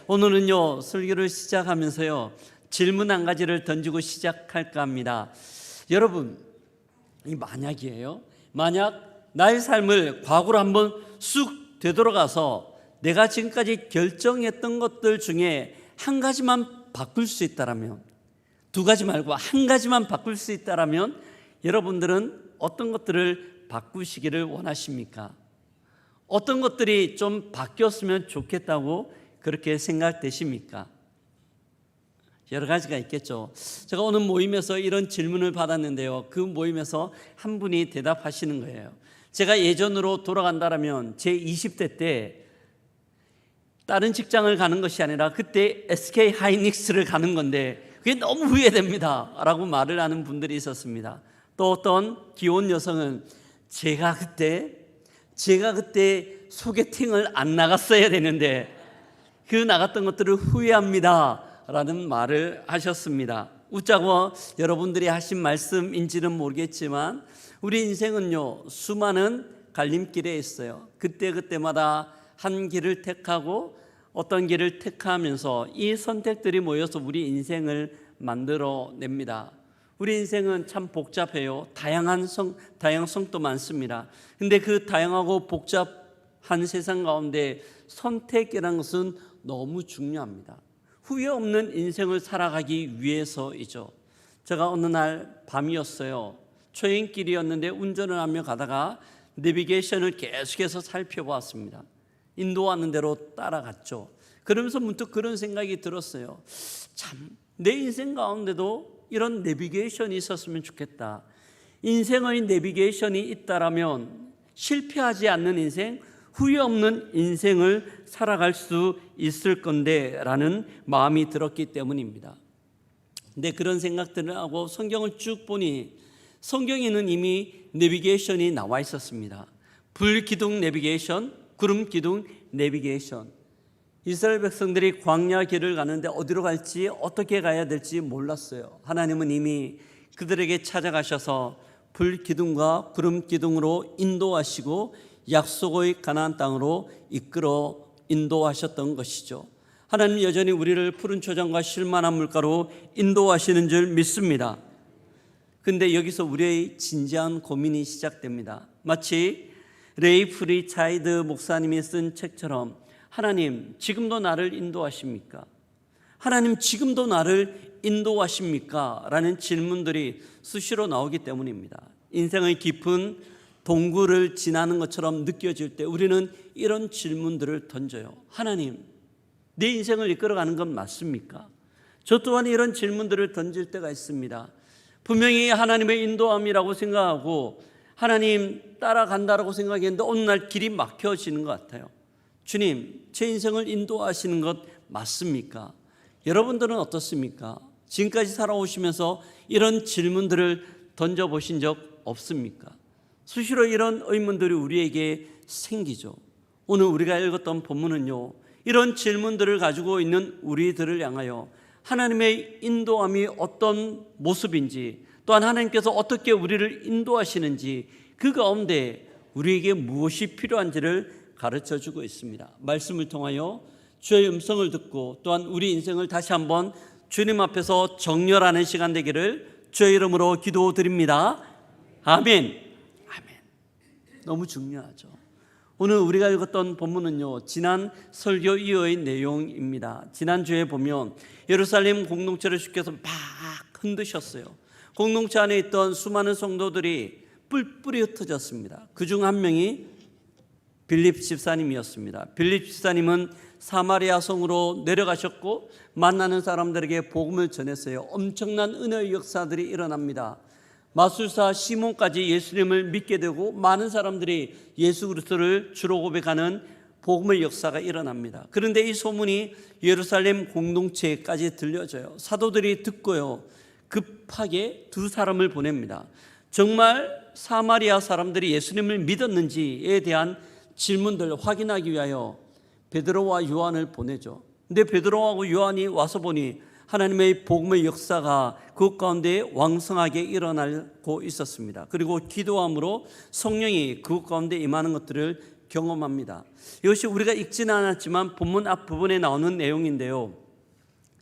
오늘은요 설교를 시작하면서요 질문 한 가지를 던지고 시작할까 합니다. 여러분, 이 만약이에요. 만약 나의 삶을 과거로 한번 쑥 되돌아가서 내가 지금까지 결정했던 것들 중에 한 가지만 바꿀 수 있다라면, 두 가지 말고 한 가지만 바꿀 수 있다라면 여러분들은 어떤 것들을 바꾸시기를 원하십니까? 어떤 것들이 좀 바뀌었으면 좋겠다고 그렇게 생각되십니까? 여러 가지가 있겠죠. 제가 오늘 모임에서 이런 질문을 받았는데요, 그 모임에서 한 분이 대답하시는 거예요. 제가 예전으로 돌아간다면 제 20대 때 다른 직장을 가는 것이 아니라 그때 SK 하이닉스를 가는 건데 그게 너무 후회됩니다 라고 말을 하는 분들이 있었습니다. 또 어떤 귀여운 여성은 제가 그때 소개팅을 안 나갔어야 되는데 그 나갔던 것들을 후회합니다 라는 말을 하셨습니다. 웃자고 여러분들이 하신 말씀인지는 모르겠지만 우리 인생은요 수많은 갈림길에 있어요. 그때마다 한 길을 택하고 어떤 길을 택하면서 이 선택들이 모여서 우리 인생을 만들어냅니다. 우리 인생은 참 복잡해요. 다양성도 많습니다. 근데 그 다양하고 복잡한 세상 가운데 선택이라는 것은 너무 중요합니다. 후회 없는 인생을 살아가기 위해서이죠. 제가 어느 날 밤이었어요. 초행길이었는데 운전을 하며 가다가 내비게이션을 계속해서 살펴보았습니다. 인도하는 대로 따라갔죠. 그러면서 문득 그런 생각이 들었어요. 참, 내 인생 가운데도 이런 내비게이션이 있었으면 좋겠다. 인생의 내비게이션이 있다라면 실패하지 않는 인생, 후회 없는 인생을 살아갈 수 있을 건데 라는 마음이 들었기 때문입니다. 근데 그런 생각들을 하고 성경을 쭉 보니 성경에는 이미 내비게이션이 나와 있었습니다. 불기둥 내비게이션, 구름 기둥 내비게이션. 이스라엘 백성들이 광야 길을 가는데 어디로 갈지 어떻게 가야 될지 몰랐어요. 하나님은 이미 그들에게 찾아가셔서 불기둥과 구름 기둥으로 인도하시고 약속의 가나안 땅으로 이끌어 인도하셨던 것이죠. 하나님 여전히 우리를 푸른 초장과 실만한 물가로 인도하시는 줄 믿습니다. 근데 여기서 우리의 진지한 고민이 시작됩니다. 마치 레이 프리차이드 목사님이 쓴 책처럼 하나님 지금도 나를 인도하십니까? 하나님 지금도 나를 인도하십니까? 라는 질문들이 수시로 나오기 때문입니다. 인생의 깊은 동굴을 지나는 것처럼 느껴질 때 우리는 이런 질문들을 던져요. 하나님, 내 인생을 이끌어가는 건 맞습니까? 저 또한 이런 질문들을 던질 때가 있습니다. 분명히 하나님의 인도함이라고 생각하고 하나님 따라간다라고 생각했는데 어느 날 길이 막혀지는 것 같아요. 주님, 제 인생을 인도하시는 것 맞습니까? 여러분들은 어떻습니까? 지금까지 살아오시면서 이런 질문들을 던져보신 적 없습니까? 수시로 이런 의문들이 우리에게 생기죠. 오늘 우리가 읽었던 본문은요, 이런 질문들을 가지고 있는 우리들을 향하여 하나님의 인도함이 어떤 모습인지, 또한 하나님께서 어떻게 우리를 인도하시는지, 그 가운데 우리에게 무엇이 필요한지를 가르쳐주고 있습니다. 말씀을 통하여 주의 음성을 듣고 또한 우리 인생을 다시 한번 주님 앞에서 정렬하는 시간 되기를 주의 이름으로 기도드립니다. 아멘. 아멘. 너무 중요하죠. 오늘 우리가 읽었던 본문은요, 지난 설교 이후의 내용입니다. 지난주에 보면 예루살렘 공동체를 주께서 막 흔드셨어요. 공동체 안에 있던 수많은 성도들이 뿔뿔이 흩어졌습니다. 그중 한 명이 빌립 집사님이었습니다. 빌립 집사님은 사마리아 성으로 내려가셨고 만나는 사람들에게 복음을 전했어요. 엄청난 은혜의 역사들이 일어납니다. 마술사 시몬까지 예수님을 믿게 되고 많은 사람들이 예수 그리스도를 주로 고백하는 복음의 역사가 일어납니다. 그런데 이 소문이 예루살렘 공동체까지 들려져요. 사도들이 듣고요, 급하게 두 사람을 보냅니다. 정말 사마리아 사람들이 예수님을 믿었는지에 대한 질문들을 확인하기 위하여 베드로와 요한을 보내죠. 근데 베드로하고 요한이 와서 보니 하나님의 복음의 역사가 그 가운데 왕성하게 일어나고 있었습니다. 그리고 기도함으로 성령이 그 가운데 임하는 것들을 경험합니다. 이것이 우리가 읽지는 않았지만 본문 앞부분에 나오는 내용인데요,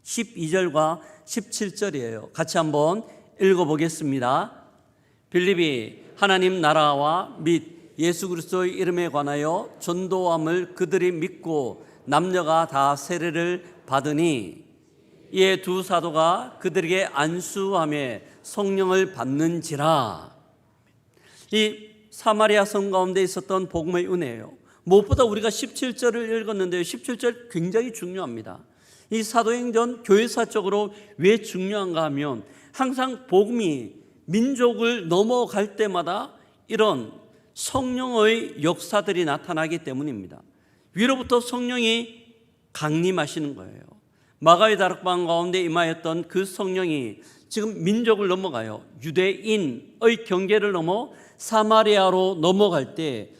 12절과 17절이에요. 같이 한번 읽어보겠습니다. 빌립이 하나님 나라와 및 예수 그리스도의 이름에 관하여 전도함을 그들이 믿고 남녀가 다 세례를 받으니 이에 두 사도가 그들에게 안수하며 성령을 받는지라. 이 사마리아 성 가운데 있었던 복음의 은혜예요. 무엇보다 우리가 17절을 읽었는데요, 17절 굉장히 중요합니다. 이 사도행전 교회사적으로 왜 중요한가 하면 항상 복음이 민족을 넘어갈 때마다 이런 성령의 역사들이 나타나기 때문입니다. 위로부터 성령이 강림하시는 거예요. 마가의 다락방 가운데 임하였던 그 성령이 지금 민족을 넘어가요. 유대인의 경계를 넘어 사마리아로 넘어갈 때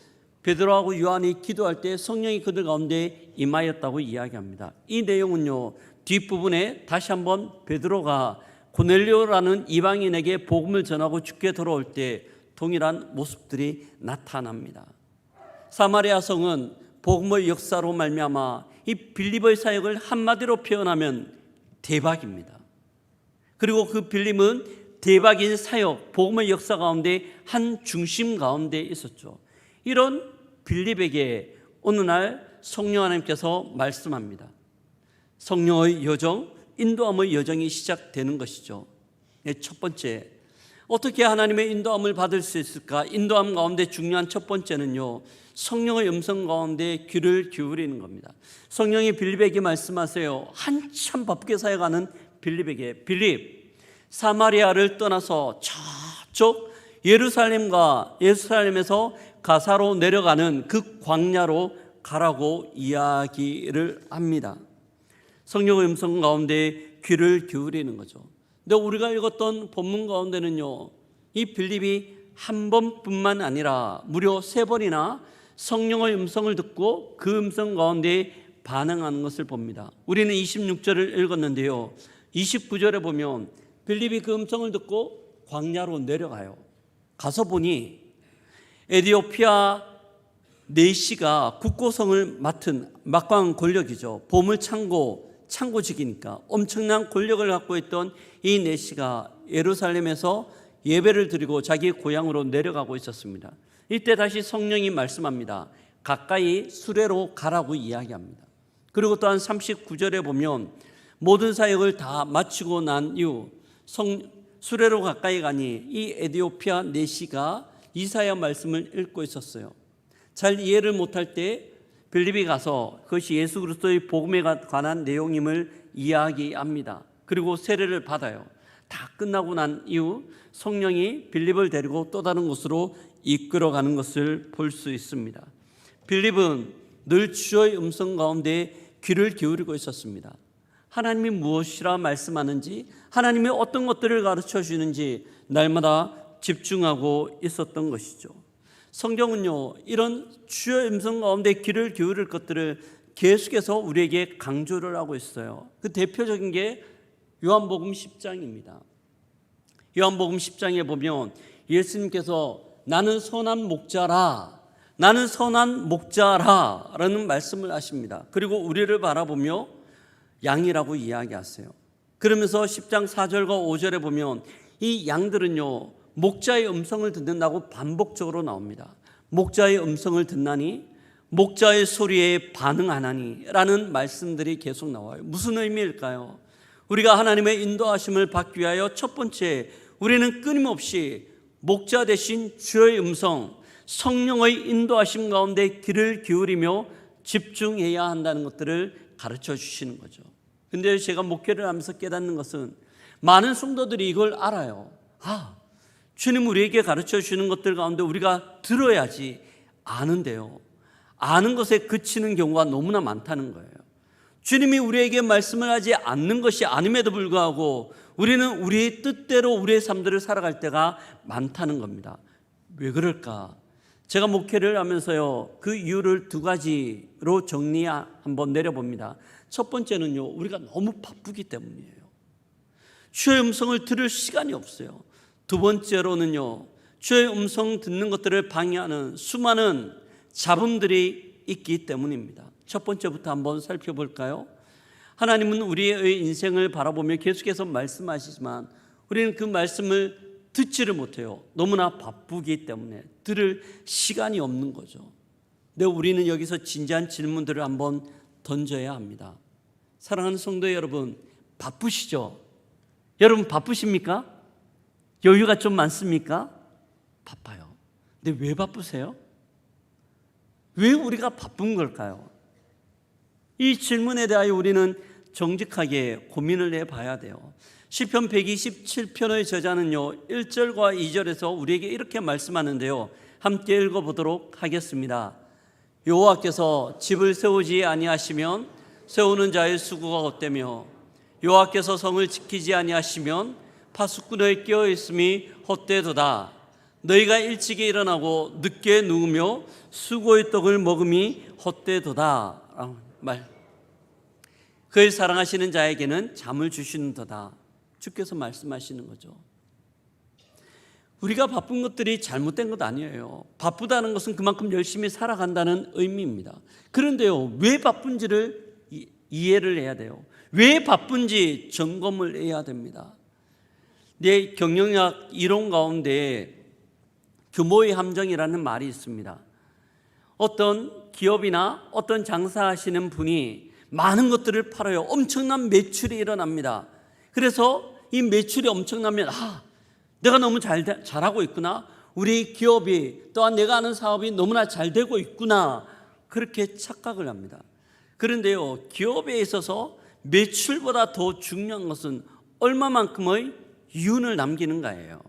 베드로하고 요한이 기도할 때 성령이 그들 가운데 임하였다고 이야기합니다. 이 내용은요, 뒷부분에 다시 한번 베드로가 고넬료라는 이방인에게 복음을 전하고 죽게 돌아올 때 동일한 모습들이 나타납니다. 사마리아 성은 복음의 역사로 말미암아 이 빌립의 사역을 한마디로 표현하면 대박입니다. 그리고 그 빌립은 대박인 사역, 복음의 역사 가운데 한 중심 가운데 있었죠. 이런 빌립에게 어느 날 성령 하나님께서 말씀합니다. 성령의 여정, 인도함의 여정이 시작되는 것이죠. 첫 번째, 어떻게 하나님의 인도함을 받을 수 있을까? 인도함 가운데 중요한 첫 번째는요, 성령의 음성 가운데 귀를 기울이는 겁니다. 성령이 빌립에게 말씀하세요. 한참 바쁘게 사역하는 빌립에게, 빌립, 사마리아를 떠나서 저쪽 예루살렘에서 가사로 내려가는 그 광야로 가라고 이야기를 합니다. 성령의 음성 가운데 귀를 기울이는 거죠. 근데 우리가 읽었던 본문 가운데는요, 이 빌립이 한 번뿐만 아니라 무려 3번이나 성령의 음성을 듣고 그 음성 가운데 반응하는 것을 봅니다. 우리는 26절을 읽었는데요, 29절에 보면 빌립이 그 음성을 듣고 광야로 내려가요. 가서 보니 에디오피아 네시가 국고성을 맡은 막강한 권력이죠. 보물 창고직이니까 엄청난 권력을 갖고 있던 이 네시가 예루살렘에서 예배를 드리고 자기 고향으로 내려가고 있었습니다. 이때 다시 성령이 말씀합니다. 가까이 수레로 가라고 이야기합니다. 그리고 또한 39절에 보면 모든 사역을 다 마치고 난 이후 수레로 가까이 가니 이 에디오피아 네시가 이사야 말씀을 읽고 있었어요. 잘 이해를 못할 때 빌립이 가서 그것이 예수 그리스도의 복음에 관한 내용임을 이야기합니다. 그리고 세례를 받아요. 다 끝나고 난 이후 성령이 빌립을 데리고 또 다른 곳으로 이끌어가는 것을 볼 수 있습니다. 빌립은 늘 주의 음성 가운데 귀를 기울이고 있었습니다. 하나님이 무엇이라 말씀하는지, 하나님이 어떤 것들을 가르쳐 주는지 날마다 집중하고 있었던 것이죠. 성경은요, 이런 주의 음성 가운데 귀를 기울일 것들을 계속해서 우리에게 강조를 하고 있어요. 그 대표적인 게 요한복음 10장입니다. 요한복음 10장에 보면 예수님께서 나는 선한 목자라 라는 말씀을 하십니다. 그리고 우리를 바라보며 양이라고 이야기하세요. 그러면서 10장 4절과 5절에 보면 이 양들은요, 목자의 음성을 듣는다고 반복적으로 나옵니다. 목자의 음성을 듣나니 목자의 소리에 반응하나니 라는 말씀들이 계속 나와요. 무슨 의미일까요? 우리가 하나님의 인도하심을 받기 위하여 첫 번째, 우리는 끊임없이 목자 되신 주의 음성, 성령의 인도하심 가운데 귀를 기울이며 집중해야 한다는 것들을 가르쳐 주시는 거죠. 근데 제가 목회를 하면서 깨닫는 것은 많은 성도들이 이걸 알아요. 주님 우리에게 가르쳐 주시는 것들 가운데 우리가 들어야지 아는데요, 아는 것에 그치는 경우가 너무나 많다는 거예요. 주님이 우리에게 말씀을 하지 않는 것이 아님에도 불구하고 우리는 우리의 뜻대로 우리의 삶들을 살아갈 때가 많다는 겁니다. 왜 그럴까? 제가 목회를 하면서요, 그 이유를 2가지로 정리 한번 내려봅니다. 첫 번째는요, 우리가 너무 바쁘기 때문이에요. 주의 음성을 들을 시간이 없어요. 두 번째로는요, 주의 음성 듣는 것들을 방해하는 수많은 잡음들이 있기 때문입니다. 첫 번째부터 한번 살펴볼까요? 하나님은 우리의 인생을 바라보며 계속해서 말씀하시지만 우리는 그 말씀을 듣지를 못해요. 너무나 바쁘기 때문에 들을 시간이 없는 거죠. 근데 우리는 여기서 진지한 질문들을 한번 던져야 합니다. 사랑하는 성도 여러분, 바쁘시죠? 여러분 바쁘십니까? 여유가 좀 많습니까? 바빠요. 근데 왜 바쁘세요? 왜 우리가 바쁜 걸까요? 이 질문에 대하여 우리는 정직하게 고민을 해봐야 돼요. 시편 127편의 저자는요 1절과 2절에서 우리에게 이렇게 말씀하는데요, 함께 읽어보도록 하겠습니다. 여호와께서 집을 세우지 아니하시면 세우는 자의 수고가 헛되며 여호와께서 성을 지키지 아니하시면 파수꾼의 깨어있음이 헛되도다. 너희가 일찍이 일어나고 늦게 누우며 수고의 떡을 먹음이 헛되도다. 그를 사랑하시는 자에게는 잠을 주시는도다. 주께서 말씀하시는 거죠. 우리가 바쁜 것들이 잘못된 것 아니에요. 바쁘다는 것은 그만큼 열심히 살아간다는 의미입니다. 그런데요, 왜 바쁜지를 이해를 해야 돼요. 왜 바쁜지 점검을 해야 됩니다. 내 경영학 이론 가운데 규모의 함정이라는 말이 있습니다. 어떤 기업이나 어떤 장사하시는 분이 많은 것들을 팔아요. 엄청난 매출이 일어납니다. 그래서 이 매출이 엄청나면 내가 너무 잘하고 있구나. 우리 기업이 또한 내가 하는 사업이 너무나 잘 되고 있구나. 그렇게 착각을 합니다. 그런데요, 기업에 있어서 매출보다 더 중요한 것은 얼마만큼의 이윤을 남기는가예요.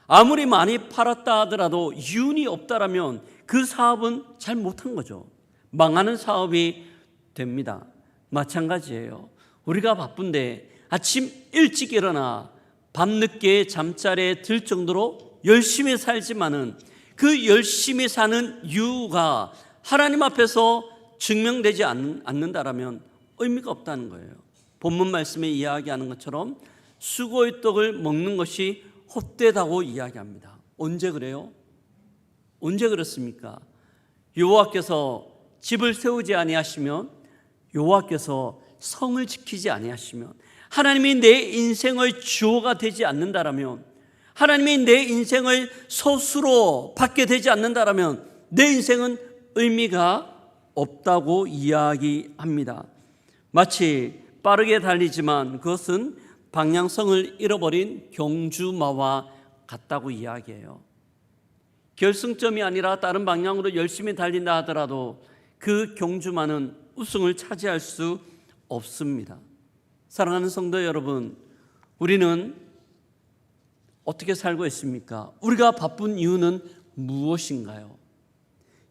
아무리 많이 팔았다 하더라도 이윤이 없다라면 그 사업은 잘 못한 거죠. 망하는 사업이 됩니다. 마찬가지예요. 우리가 바쁜데 아침 일찍 일어나 밤늦게 잠자리에 들 정도로 열심히 살지만은 그 열심히 사는 이유가 하나님 앞에서 증명되지 않는다라면 의미가 없다는 거예요. 본문 말씀에 이야기하는 것처럼 수고의 떡을 먹는 것이 헛되다고 이야기합니다. 언제 그래요? 언제 그렇습니까? 여호와께서 집을 세우지 아니하시면, 여호와께서 성을 지키지 아니하시면, 하나님이 내 인생의 주어가 되지 않는다라면, 하나님이 내 인생을 소수로 받게 되지 않는다라면 내 인생은 의미가 없다고 이야기합니다. 마치 빠르게 달리지만 그것은 방향성을 잃어버린 경주마와 같다고 이야기해요. 결승점이 아니라 다른 방향으로 열심히 달린다 하더라도 그 경주마는 우승을 차지할 수 없습니다. 사랑하는 성도 여러분, 우리는 어떻게 살고 있습니까? 우리가 바쁜 이유는 무엇인가요?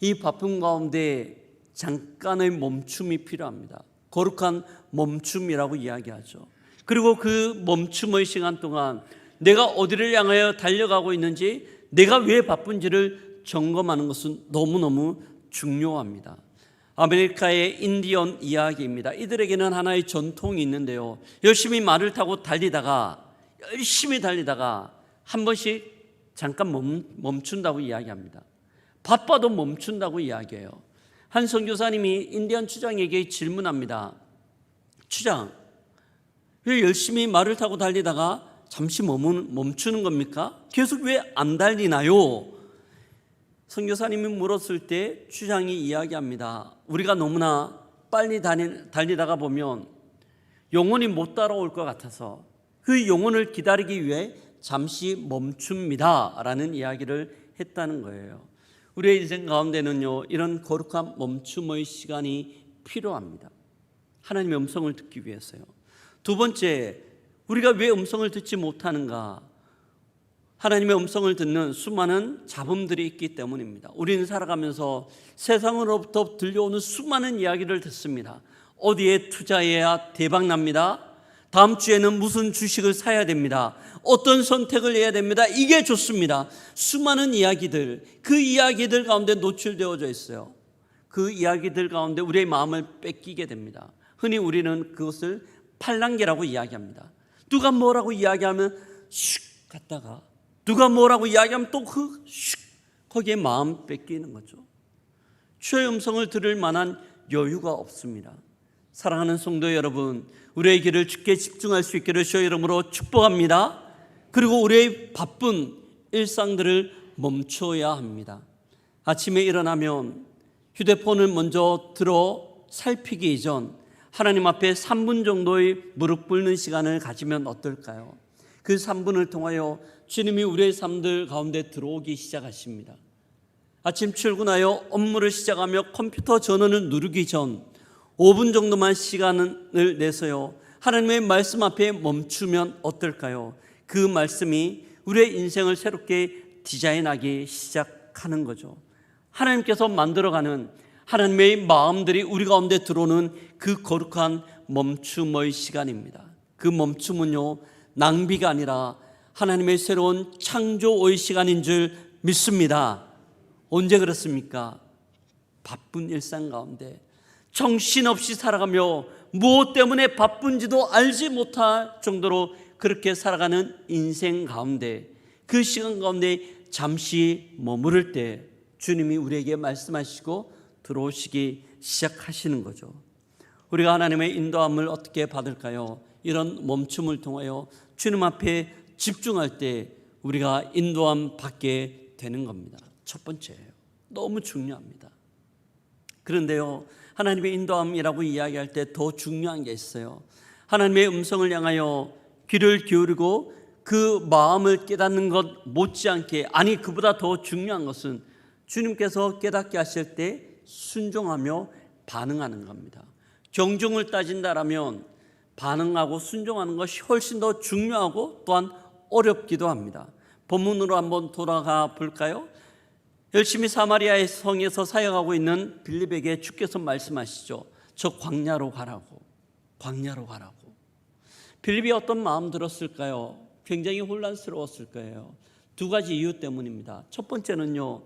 이 바쁜 가운데 잠깐의 멈춤이 필요합니다. 거룩한 멈춤이라고 이야기하죠. 그리고 그 멈춤의 시간 동안 내가 어디를 향하여 달려가고 있는지, 내가 왜 바쁜지를 점검하는 것은 너무너무 중요합니다. 아메리카의 인디언 이야기입니다. 이들에게는 하나의 전통이 있는데요, 열심히 말을 타고 열심히 달리다가 한 번씩 잠깐 멈춘다고 이야기합니다. 바빠도 멈춘다고 이야기해요. 한 선교사님이 인디언 추장에게 질문합니다. 추장, 왜 열심히 말을 타고 달리다가 잠시 멈추는 겁니까? 계속 왜 안 달리나요? 선교사님이 물었을 때 추장이 이야기합니다. 우리가 너무나 빨리 달리다가 보면 영혼이 못 따라올 것 같아서 그 영혼을 기다리기 위해 잠시 멈춥니다 라는 이야기를 했다는 거예요. 우리의 인생 가운데는요, 이런 거룩한 멈춤의 시간이 필요합니다. 하나님의 음성을 듣기 위해서요. 두 번째, 우리가 왜 음성을 듣지 못하는가? 하나님의 음성을 듣는 수많은 잡음들이 있기 때문입니다. 우리는 살아가면서 세상으로부터 들려오는 수많은 이야기를 듣습니다. 어디에 투자해야 대박 납니다. 다음 주에는 무슨 주식을 사야 됩니다. 어떤 선택을 해야 됩니다. 이게 좋습니다. 수많은 이야기들, 그 이야기들 가운데 노출되어져 있어요. 그 이야기들 가운데 우리의 마음을 뺏기게 됩니다. 흔히 우리는 그것을 팔랑귀라고 이야기합니다. 누가 뭐라고 이야기하면 슉 갔다가, 누가 뭐라고 이야기하면 또 거기에 마음 뺏기는 거죠. 주의 음성을 들을 만한 여유가 없습니다. 사랑하는 성도 여러분, 우리의 길을 주께 집중할 수 있기를 주의 이름으로 축복합니다. 그리고 우리의 바쁜 일상들을 멈춰야 합니다. 아침에 일어나면 휴대폰을 먼저 들어 살피기 이전 하나님 앞에 3분 정도의 무릎 꿇는 시간을 가지면 어떨까요? 그 3분을 통하여 주님이 우리의 삶들 가운데 들어오기 시작하십니다. 아침 출근하여 업무를 시작하며 컴퓨터 전원을 누르기 전 5분 정도만 시간을 내서요, 하나님의 말씀 앞에 멈추면 어떨까요? 그 말씀이 우리의 인생을 새롭게 디자인하기 시작하는 거죠. 하나님께서 만들어가는 하나님의 마음들이 우리 가운데 들어오는 그 거룩한 멈춤의 시간입니다. 그 멈춤은요, 낭비가 아니라 하나님의 새로운 창조의 시간인 줄 믿습니다. 언제 그렇습니까? 바쁜 일상 가운데 정신없이 살아가며 무엇 때문에 바쁜지도 알지 못할 정도로 그렇게 살아가는 인생 가운데, 그 시간 가운데 잠시 머무를 때 주님이 우리에게 말씀하시고 들어오시기 시작하시는 거죠. 우리가 하나님의 인도함을 어떻게 받을까요? 이런 멈춤을 통하여 주님 앞에 집중할 때 우리가 인도함 받게 되는 겁니다. 첫 번째예요. 너무 중요합니다. 그런데요, 하나님의 인도함이라고 이야기할 때 더 중요한 게 있어요. 하나님의 음성을 향하여 귀를 기울이고 그 마음을 깨닫는 것 못지않게, 아니 그보다 더 중요한 것은 주님께서 깨닫게 하실 때 순종하며 반응하는 겁니다. 경중을 따진다라면 반응하고 순종하는 것이 훨씬 더 중요하고 또한 어렵기도 합니다. 본문으로 한번 돌아가 볼까요? 열심히 사마리아의 성에서 사역하고 있는 빌립에게 주께서 말씀하시죠. 저 광야로 가라고, 광야로 가라고. 빌립이 어떤 마음 들었을까요? 굉장히 혼란스러웠을 거예요. 두 가지 이유 때문입니다. 첫 번째는요,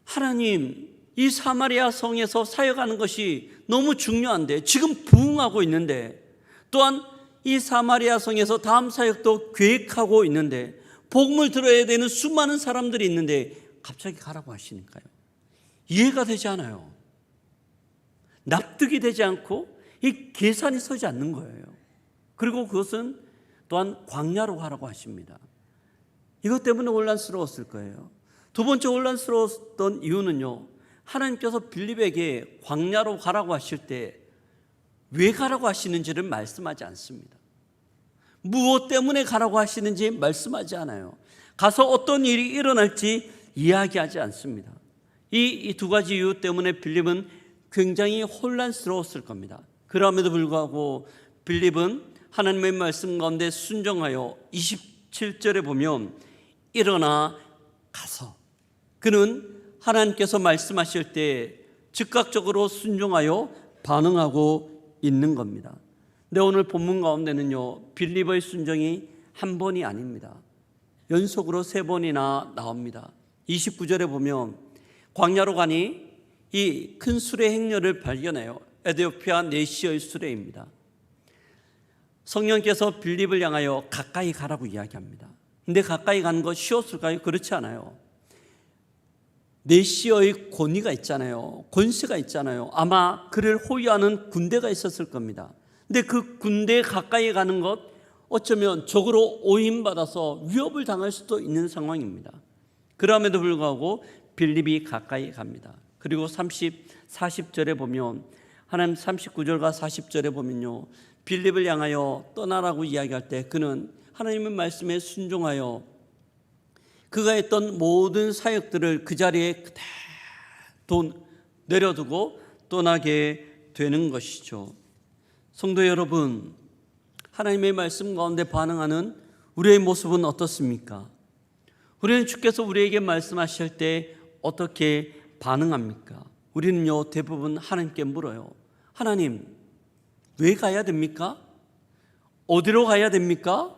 하나님, 이 사마리아 성에서 사역하는 것이 너무 중요한데, 지금 부흥하고 있는데, 또한 이 사마리아 성에서 다음 사역도 계획하고 있는데, 복음을 들어야 되는 수많은 사람들이 있는데 갑자기 가라고 하시니까요, 이해가 되지 않아요. 납득이 되지 않고 이 계산이 서지 않는 거예요. 그리고 그것은 또한 광야로 가라고 하십니다. 이것 때문에 혼란스러웠을 거예요. 두 번째 혼란스러웠던 이유는요, 하나님께서 빌립에게 광야로 가라고 하실 때 왜 가라고 하시는지를 말씀하지 않습니다. 무엇 때문에 가라고 하시는지 말씀하지 않아요. 가서 어떤 일이 일어날지 이야기하지 않습니다. 이 두 가지 이유 때문에 빌립은 굉장히 혼란스러웠을 겁니다. 그럼에도 불구하고 빌립은 하나님의 말씀 가운데 순종하여 27절에 보면 일어나 가서, 그는 하나님께서 말씀하실 때 즉각적으로 순종하여 반응하고 있는 겁니다. 근데 오늘 본문 가운데는요, 빌립의 순종이 한 번이 아닙니다. 연속으로 3번이나 나옵니다. 29절에 보면 광야로 가니 이 큰 수레 행렬을 발견해요. 에티오피아 네시의 수레입니다. 성령께서 빌립을 향하여 가까이 가라고 이야기합니다. 근데 가까이 가는 거 쉬웠을까요? 그렇지 않아요. 네시의 권위가 있잖아요. 권세가 있잖아요. 아마 그를 호위하는 군대가 있었을 겁니다. 근데 그 군대에 가까이 가는 것, 어쩌면 적으로 오인받아서 위협을 당할 수도 있는 상황입니다. 그럼에도 불구하고 빌립이 가까이 갑니다. 그리고 40절에 보면, 하나님 39절과 40절에 보면요, 빌립을 향하여 떠나라고 이야기할 때 그는 하나님의 말씀에 순종하여 그가 했던 모든 사역들을 그 자리에 그대로 내려두고 떠나게 되는 것이죠. 성도 여러분, 하나님의 말씀 가운데 반응하는 우리의 모습은 어떻습니까? 우리는 주께서 우리에게 말씀하실 때 어떻게 반응합니까? 우리는요, 대부분 하나님께 물어요. 하나님, 왜 가야 됩니까? 어디로 가야 됩니까?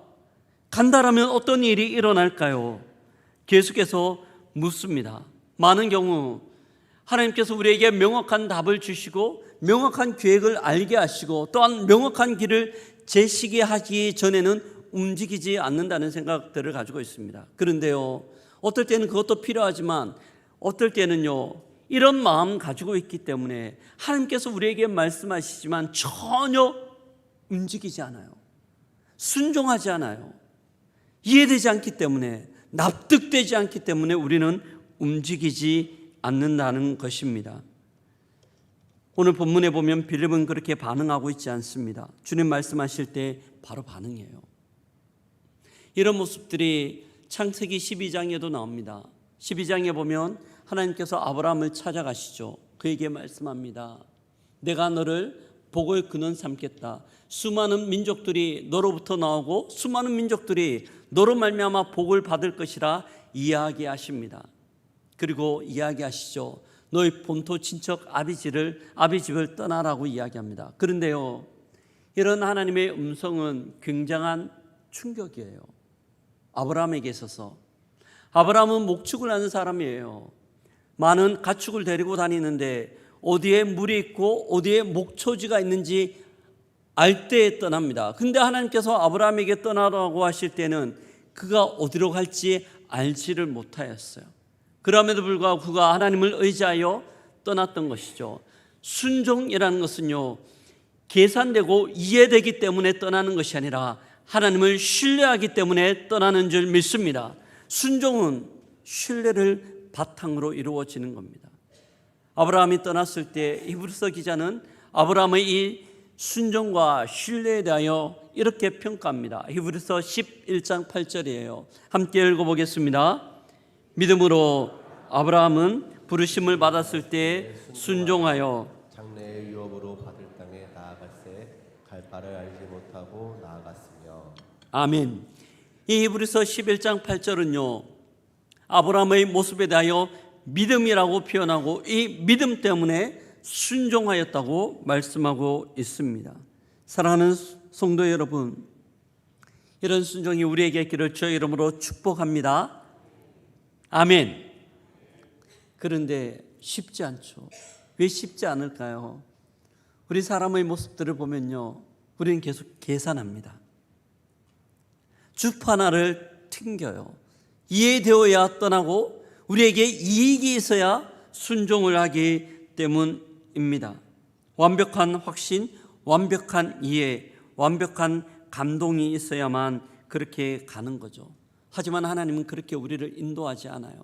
간다라면 어떤 일이 일어날까요? 계속해서 묻습니다. 많은 경우 하나님께서 우리에게 명확한 답을 주시고 명확한 계획을 알게 하시고 또한 명확한 길을 제시게 하기 전에는 움직이지 않는다는 생각들을 가지고 있습니다. 그런데요, 어떨 때는 그것도 필요하지만 어떨 때는요, 이런 마음 가지고 있기 때문에 하나님께서 우리에게 말씀하시지만 전혀 움직이지 않아요. 순종하지 않아요. 이해되지 않기 때문에, 납득되지 않기 때문에 우리는 움직이지 않는다는 것입니다. 오늘 본문에 보면 빌립은 그렇게 반응하고 있지 않습니다. 주님 말씀하실 때 바로 반응해요. 이런 모습들이 창세기 12장에도 나옵니다. 12장에 보면 하나님께서 아브라함을 찾아가시죠. 그에게 말씀합니다. 내가 너를 복을 근원 삼겠다. 수많은 민족들이 너로부터 나오고 수많은 민족들이 너로 말미암아 복을 받을 것이라 이야기하십니다. 그리고 이야기하시죠. 너희 본토 친척 아비집을 떠나라고 이야기합니다. 그런데요, 이런 하나님의 음성은 굉장한 충격이에요. 아브라함에게 있어서. 아브라함은 목축을 하는 사람이에요. 많은 가축을 데리고 다니는데 어디에 물이 있고 어디에 목초지가 있는지 알 때 떠납니다. 근데 하나님께서 아브라함에게 떠나라고 하실 때는 그가 어디로 갈지 알지를 못하였어요. 그럼에도 불구하고 그가 하나님을 의지하여 떠났던 것이죠. 순종이라는 것은요, 계산되고 이해되기 때문에 떠나는 것이 아니라 하나님을 신뢰하기 때문에 떠나는 줄 믿습니다. 순종은 신뢰를 바탕으로 이루어지는 겁니다. 아브라함이 떠났을 때 히브리서 기자는 아브라함의 이 순종과 신뢰에 대하여 이렇게 평가합니다. 히브리서 11장 8절이에요. 함께 읽어보겠습니다. 믿음으로 아브라함은 부르심을 받았을 때 순종하여 장래의 유업으로 받을 땅에 나아갈새 갈 바를 알지 못하고 나아갔으며. 아멘. 이 히브리서 11장 8절은요, 아브라함의 모습에 대하여 믿음이라고 표현하고 이 믿음 때문에 순종하였다고 말씀하고 있습니다. 사랑하는 성도 여러분, 이런 순종이 우리에게 있기를 주의 이름으로 축복합니다. 아멘. 그런데 쉽지 않죠. 왜 쉽지 않을까요? 우리 사람의 모습들을 보면요, 우리는 계속 계산합니다. 줍 하나를 튕겨요. 이해되어야 떠나고 우리에게 이익이 있어야 순종을 하기 때문입니다. 완벽한 확신, 완벽한 이해, 완벽한 감동이 있어야만 그렇게 가는 거죠. 하지만 하나님은 그렇게 우리를 인도하지 않아요.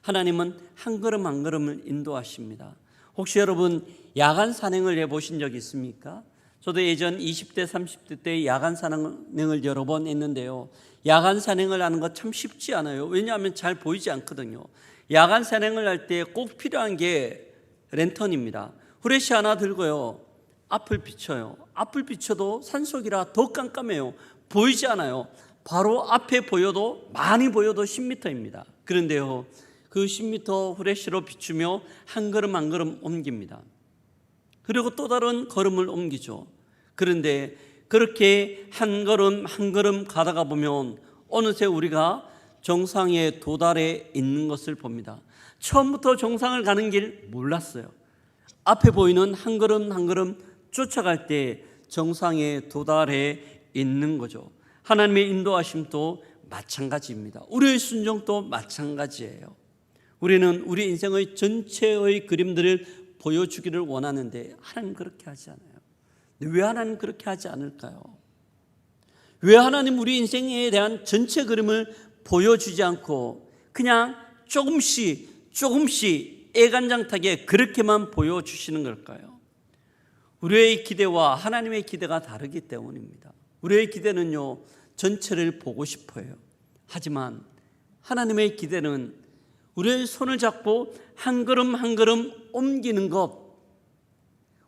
하나님은 한 걸음 한 걸음을 인도하십니다. 혹시 여러분 야간 산행을 해보신 적 있습니까? 저도 예전 20대 30대 때 야간 산행을 여러 번 했는데요, 야간 산행을 하는 거 참 쉽지 않아요. 왜냐하면 잘 보이지 않거든요. 야간 산행을 할 때 꼭 필요한 게 랜턴입니다. 후레쉬 하나 들고요, 앞을 비춰요. 앞을 비춰도 산속이라 더 깜깜해요. 보이지 않아요. 바로 앞에 보여도, 많이 보여도 10m입니다. 그런데요, 그 10m 후레쉬로 비추며 한 걸음 한 걸음 옮깁니다. 그리고 또 다른 걸음을 옮기죠. 그런데 그렇게 한 걸음 한 걸음 가다가 보면 어느새 우리가 정상에 도달해 있는 것을 봅니다. 처음부터 정상을 가는 길 몰랐어요. 앞에 보이는 한 걸음 한 걸음 쫓아갈 때 정상에 도달해 있는 거죠. 하나님의 인도하심도 마찬가지입니다. 우리의 순종도 마찬가지예요. 우리는 우리 인생의 전체의 그림들을 보여주기를 원하는데 하나님 그렇게 하지 않아요. 왜 하나님 그렇게 하지 않을까요? 왜 하나님 우리 인생에 대한 전체 그림을 보여주지 않고 그냥 조금씩 애간장타게 그렇게만 보여주시는 걸까요? 우리의 기대와 하나님의 기대가 다르기 때문입니다. 우리의 기대는요, 전체를 보고 싶어요. 하지만 하나님의 기대는 우리의 손을 잡고 한 걸음 한 걸음 옮기는 것,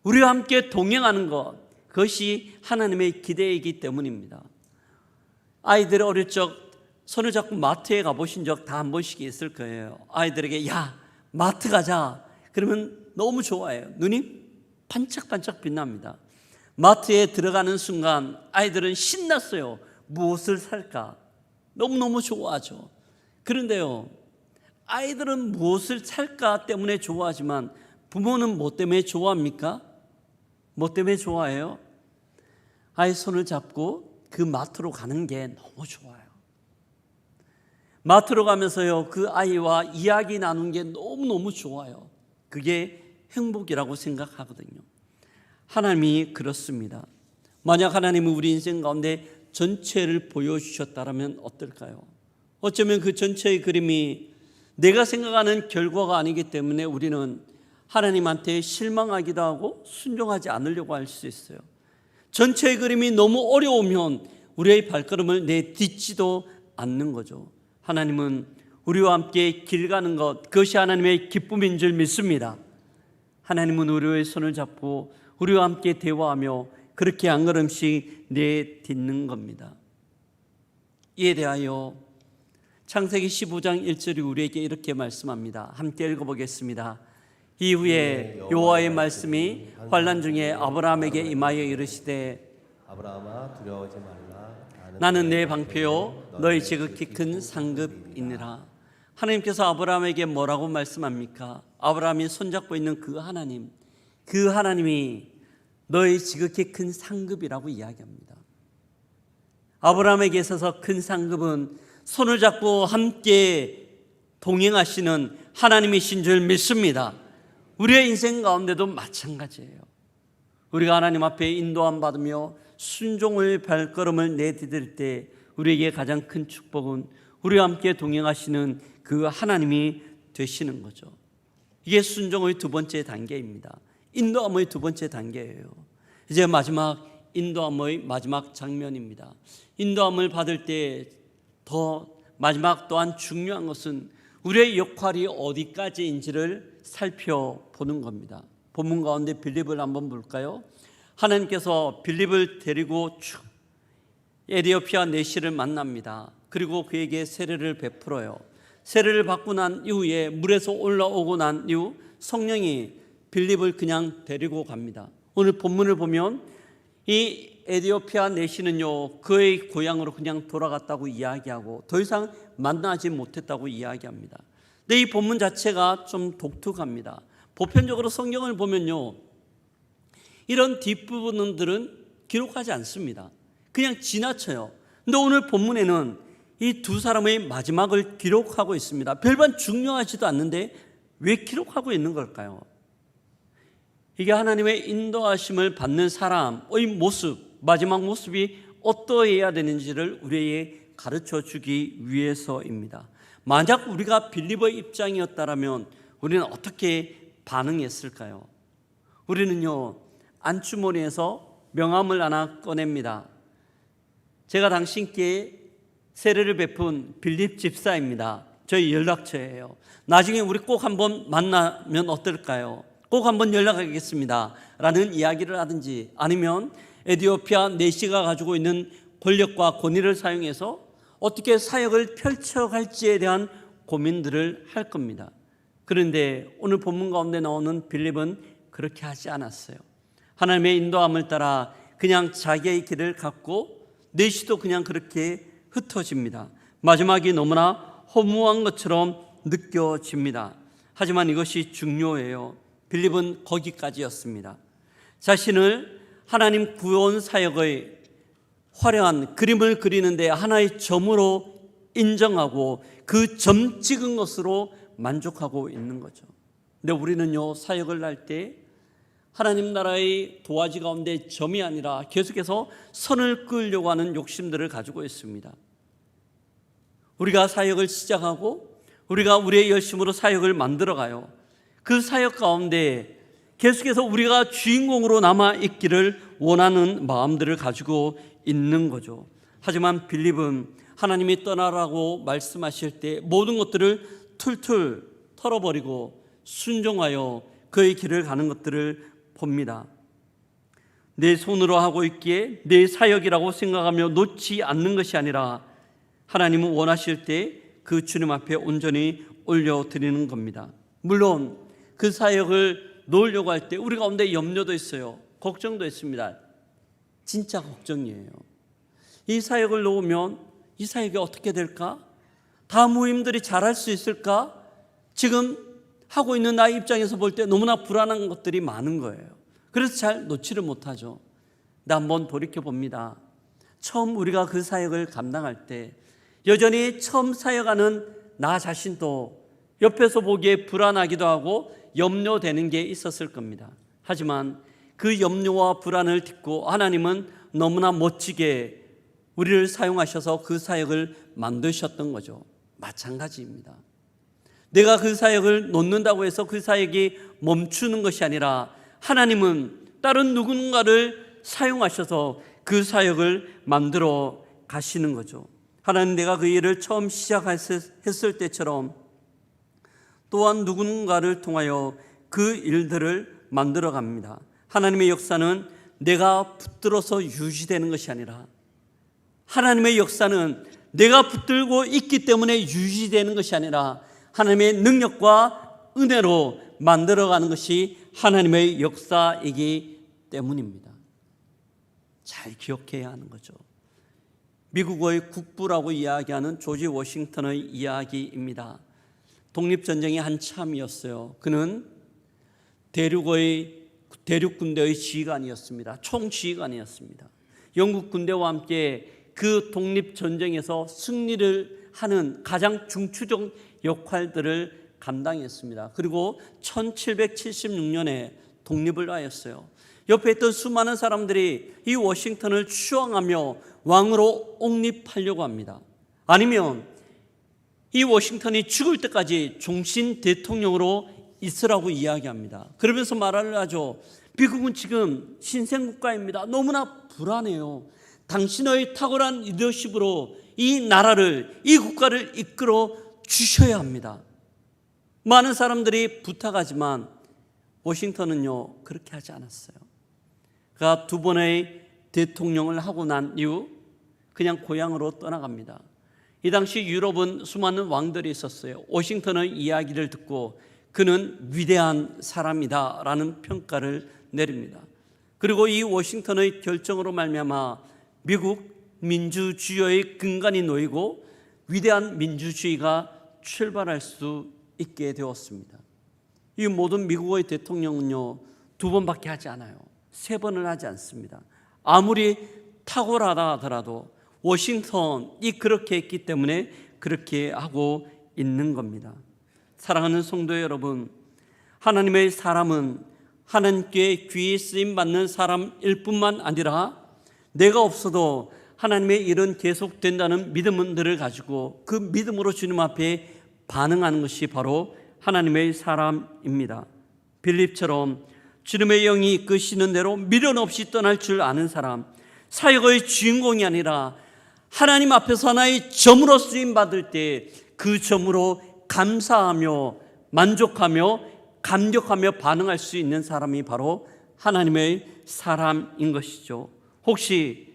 우리와 함께 동행하는 것, 그것이 하나님의 기대이기 때문입니다. 아이들 어릴 적 손을 잡고 마트에 가보신 적 다 한 번씩 있을 거예요. 아이들에게 야, 마트 가자 그러면 너무 좋아해요. 눈이 반짝반짝 빛납니다. 마트에 들어가는 순간 아이들은 신났어요. 무엇을 살까? 너무너무 좋아하죠. 그런데요, 아이들은 무엇을 살까 때문에 좋아하지만 부모는 뭐 때문에 좋아합니까? 뭐 때문에 좋아해요? 아이 손을 잡고 그 마트로 가는 게 너무 좋아요. 마트로 가면서요, 그 아이와 이야기 나누는 게 너무너무 좋아요. 그게 행복이라고 생각하거든요. 하나님이 그렇습니다. 만약 하나님은 우리 인생 가운데 전체를 보여주셨다면 어떨까요? 어쩌면 그 전체의 그림이 내가 생각하는 결과가 아니기 때문에 우리는 하나님한테 실망하기도 하고 순종하지 않으려고 할 수 있어요. 전체의 그림이 너무 어려우면 우리의 발걸음을 내딛지도 않는 거죠. 하나님은 우리와 함께 길 가는 것, 그것이 하나님의 기쁨인 줄 믿습니다. 하나님은 우리의 손을 잡고 우리와 함께 대화하며 그렇게 한 걸음씩 내딛는 겁니다. 이에 대하여 창세기 15장 1절이 우리에게 이렇게 말씀합니다. 함께 읽어보겠습니다. 이후에 여호와의 말씀이 환난 중에 아브라함에게 임하여 이르시되 아브라함아 두려워하지 말라. 나는 내 방패요 너희 지극히 큰 상급이니라. 하나님께서 아브라함에게 뭐라고 말씀합니까? 아브라함이 손잡고 있는 그 하나님, 그 하나님이 너희 지극히 큰 상급이라고 이야기합니다. 아브라함에게 있어서 큰 상급은 손을 잡고 함께 동행하시는 하나님이신 줄 믿습니다. 우리의 인생 가운데도 마찬가지예요. 우리가 하나님 앞에 인도함 받으며 순종의 발걸음을 내디딜 때 우리에게 가장 큰 축복은 우리와 함께 동행하시는 그 하나님이 되시는 거죠. 이게 순종의 두 번째 단계입니다. 인도함의 두 번째 단계예요. 이제 마지막 인도함의 마지막 장면입니다. 인도함을 받을 때 더 마지막 또한 중요한 것은 우리의 역할이 어디까지인지를 살펴보는 겁니다. 본문 가운데 빌립을 한번 볼까요? 하나님께서 빌립을 데리고 쭉 에디오피아 내시를 만납니다. 그리고 그에게 세례를 베풀어요. 세례를 받고 난 이후에 물에서 올라오고 난 이후 성령이 빌립을 그냥 데리고 갑니다. 오늘 본문을 보면 이 에디오피아 내시는요 그의 고향으로 그냥 돌아갔다고 이야기하고 더 이상 만나지 못했다고 이야기합니다. 근데 이 본문 자체가 좀 독특합니다. 보편적으로 성경을 보면요 이런 뒷부분들은 기록하지 않습니다. 그냥 지나쳐요. 근데 오늘 본문에는 이 두 사람의 마지막을 기록하고 있습니다. 별반 중요하지도 않는데 왜 기록하고 있는 걸까요? 이게 하나님의 인도하심을 받는 사람의 모습, 마지막 모습이 어떠해야 되는지를 우리에게 가르쳐 주기 위해서입니다. 만약 우리가 빌립의 입장이었다면 우리는 어떻게 반응했을까요? 우리는요 안주머니에서 명함을 하나 꺼냅니다. 제가 당신께 세례를 베푼 빌립 집사입니다. 저희 연락처예요. 나중에 우리 꼭 한번 만나면 어떨까요? 꼭 한번 연락하겠습니다 라는 이야기를 하든지 아니면 에디오피아 내시가 가지고 있는 권력과 권위를 사용해서 어떻게 사역을 펼쳐갈지에 대한 고민들을 할 겁니다. 그런데 오늘 본문 가운데 나오는 빌립은 그렇게 하지 않았어요. 하나님의 인도함을 따라 그냥 자기의 길을 갔고 내시도 그냥 그렇게 흩어집니다. 마지막이 너무나 허무한 것처럼 느껴집니다. 하지만 이것이 중요해요. 빌립은 거기까지였습니다. 자신을 하나님 구원 사역의 화려한 그림을 그리는데 하나의 점으로 인정하고 그 점 찍은 것으로 만족하고 있는 거죠. 근데 우리는요 사역을 할 때 하나님 나라의 도화지 가운데 점이 아니라 계속해서 선을 그으려고 하는 욕심들을 가지고 있습니다. 우리가 사역을 시작하고 우리가 우리의 열심으로 사역을 만들어가요. 그 사역 가운데 계속해서 우리가 주인공으로 남아있기를 원하는 마음들을 가지고 있는 거죠. 하지만 빌립은 하나님이 떠나라고 말씀하실 때 모든 것들을 툴툴 털어버리고 순종하여 그의 길을 가는 것들을 봅니다. 내 손으로 하고 있기에 내 사역이라고 생각하며 놓지 않는 것이 아니라 하나님은 원하실 때 그 주님 앞에 온전히 올려드리는 겁니다. 물론 그 사역을 놓으려고 할 때 우리 가운데 염려도 있어요. 걱정도 있습니다. 진짜 걱정이에요. 이 사역을 놓으면 이 사역이 어떻게 될까? 다음 모임들이 잘할 수 있을까? 지금 하고 있는 나의 입장에서 볼 때 너무나 불안한 것들이 많은 거예요. 그래서 잘 놓지를 못하죠. 근데 한번 돌이켜봅니다. 처음 우리가 그 사역을 감당할 때 여전히 처음 사역하는 나 자신도 옆에서 보기에 불안하기도 하고 염려되는 게 있었을 겁니다. 하지만 그 염려와 불안을 딛고 하나님은 너무나 멋지게 우리를 사용하셔서 그 사역을 만드셨던 거죠. 마찬가지입니다. 내가 그 사역을 놓는다고 해서 그 사역이 멈추는 것이 아니라 하나님은 다른 누군가를 사용하셔서 그 사역을 만들어 가시는 거죠. 하나님, 내가 그 일을 처음 시작했을 때처럼 또한 누군가를 통하여 그 일들을 만들어 갑니다. 하나님의 역사는 내가 붙들어서 유지되는 것이 아니라 하나님의 역사는 내가 붙들고 있기 때문에 유지되는 것이 아니라 하나님의 능력과 은혜로 만들어가는 것이 하나님의 역사이기 때문입니다. 잘 기억해야 하는 거죠. 미국의 국부라고 이야기하는 조지 워싱턴의 이야기입니다. 독립전쟁이 한참이었어요. 그는 대륙군대의 지휘관이었습니다. 총지휘관이었습니다. 영국 군대와 함께 그 독립전쟁에서 승리를 하는 가장 중추적 역할들을 감당했습니다. 그리고 1776년에 독립을 하였어요. 옆에 있던 수많은 사람들이 이 워싱턴을 추앙하며 왕으로 옹립하려고 합니다. 아니면 이 워싱턴이 죽을 때까지 종신 대통령으로 있으라고 이야기합니다. 그러면서 말을 하죠. 미국은 지금 신생국가입니다. 너무나 불안해요. 당신의 탁월한 리더십으로 이 나라를, 이 국가를 이끌어 주셔야 합니다. 많은 사람들이 부탁하지만 워싱턴은요, 그렇게 하지 않았어요. 그가 두 번의 대통령을 하고 난 이후 그냥 고향으로 떠나갑니다. 이 당시 유럽은 수많은 왕들이 있었어요. 워싱턴의 이야기를 듣고 그는 위대한 사람이다 라는 평가를 내립니다. 그리고 이 워싱턴의 결정으로 말미암아 미국 민주주의의 근간이 놓이고 위대한 민주주의가 출발할 수 있게 되었습니다. 이 모든 미국의 대통령은요, 두 번밖에 하지 않아요. 세 번을 하지 않습니다. 아무리 탁월하다 하더라도 워싱턴이 그렇게 했기 때문에 그렇게 하고 있는 겁니다. 사랑하는 성도 여러분, 하나님의 사람은 하나님께 귀히 쓰임받는 사람일 뿐만 아니라 내가 없어도 하나님의 일은 계속된다는 믿음들을 가지고 그 믿음으로 주님 앞에 반응하는 것이 바로 하나님의 사람입니다. 빌립처럼 주님의 영이 이끄시는 대로 미련 없이 떠날 줄 아는 사람, 사역의 주인공이 아니라 하나님 앞에서 하나의 점으로 쓰임받을 때 그 점으로 감사하며 만족하며 감격하며 반응할 수 있는 사람이 바로 하나님의 사람인 것이죠. 혹시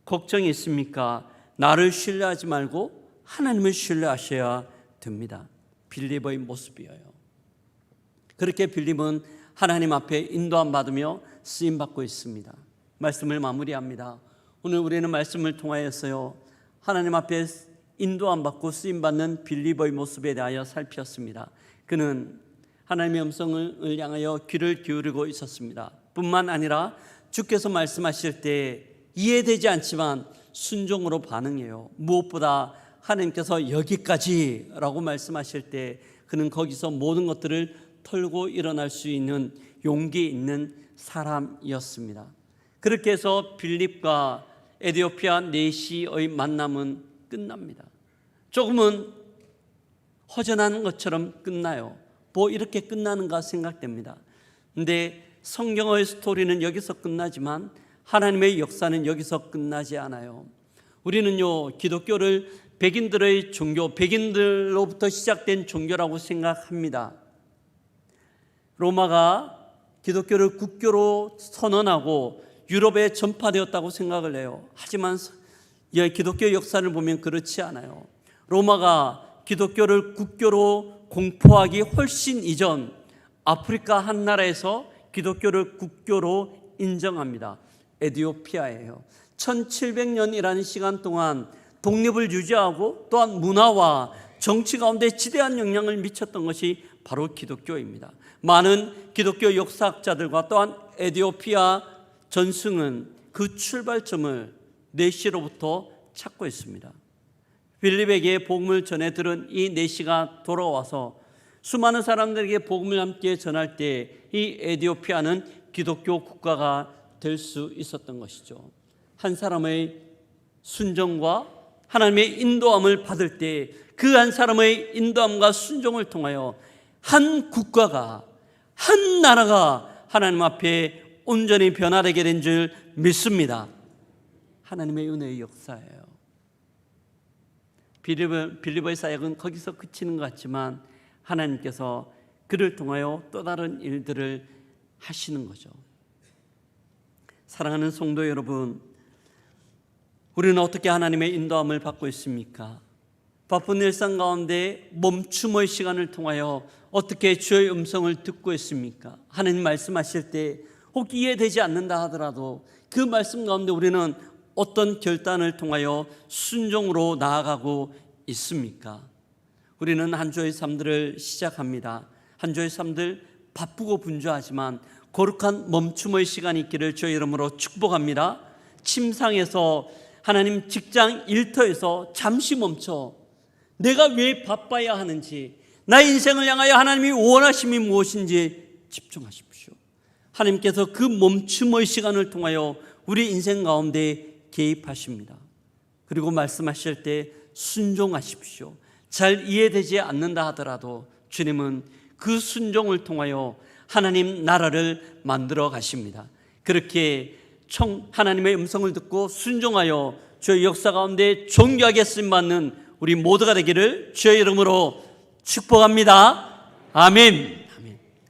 걱정이 있습니까? 나를 신뢰하지 말고 하나님을 신뢰하셔야 됩니다. 빌립의 모습이에요. 그렇게 빌립은 하나님 앞에 인도함 받으며 쓰임 받고 있습니다. 말씀을 마무리합니다. 오늘 우리는 말씀을 통하여서요, 하나님 앞에 인도함 받고 쓰임 받는 빌립의 모습에 대하여 살폈습니다. 그는 하나님의 음성을 향하여 귀를 기울이고 있었습니다. 뿐만 아니라 주께서 말씀하실 때 이해되지 않지만 순종으로 반응해요. 무엇보다 하나님께서 여기까지라고 말씀하실 때 그는 거기서 모든 것들을 털고 일어날 수 있는 용기 있는 사람이었습니다. 그렇게 해서 빌립과 에디오피아 내시의 만남은 끝납니다. 조금은 허전한 것처럼 끝나요. 뭐 이렇게 끝나는가 생각됩니다. 근데 성경의 스토리는 여기서 끝나지만 하나님의 역사는 여기서 끝나지 않아요. 우리는요, 기독교를 백인들의 종교, 백인들로부터 시작된 종교라고 생각합니다. 로마가 기독교를 국교로 선언하고 유럽에 전파되었다고 생각을 해요. 하지만 기독교 역사를 보면 그렇지 않아요. 로마가 기독교를 국교로 공포하기 훨씬 이전 아프리카 한 나라에서 기독교를 국교로 인정합니다. 에티오피아예요. 1700년이라는 시간 동안 독립을 유지하고 또한 문화와 정치 가운데 지대한 영향을 미쳤던 것이 바로 기독교입니다. 많은 기독교 역사학자들과 또한 에티오피아 전승은 그 출발점을 내시로부터 찾고 있습니다. 빌립에게 복음을 전해 들은 이 내시가 돌아와서 수많은 사람들에게 복음을 함께 전할 때 이 에티오피아는 기독교 국가가 될 수 있었던 것이죠. 한 사람의 순종과 하나님의 인도함을 받을 때 그 한 사람의 인도함과 순종을 통하여 한 국가가, 한 나라가 하나님 앞에 온전히 변화되게 된 줄 믿습니다. 하나님의 은혜의 역사예요. 빌리버의 사역은 거기서 그치는 것 같지만 하나님께서 그를 통하여 또 다른 일들을 하시는 거죠. 사랑하는 성도 여러분, 우리는 어떻게 하나님의 인도함을 받고 있습니까? 바쁜 일상 가운데 멈춤의 시간을 통하여 어떻게 주의 음성을 듣고 있습니까? 하나님 말씀하실 때 혹 이해되지 않는다 하더라도 그 말씀 가운데 우리는 어떤 결단을 통하여 순종으로 나아가고 있습니까? 우리는 한 주의 삶들을 시작합니다. 한 주의 삶들 바쁘고 분주하지만 거룩한 멈춤의 시간이 있기를 주의 이름으로 축복합니다. 침상에서, 하나님 직장 일터에서 잠시 멈춰 내가 왜 바빠야 하는지, 나의 인생을 향하여 하나님이 원하심이 무엇인지 집중하십시오. 하나님께서 그 멈춤의 시간을 통하여 우리 인생 가운데 개입하십니다. 그리고 말씀하실 때 순종하십시오. 잘 이해되지 않는다 하더라도 주님은 그 순종을 통하여 하나님 나라를 만들어 가십니다. 그렇게 하나님의 음성을 듣고 순종하여 주의 역사 가운데 존귀하게 쓰임받는 우리 모두가 되기를 주의 이름으로 축복합니다. 아멘.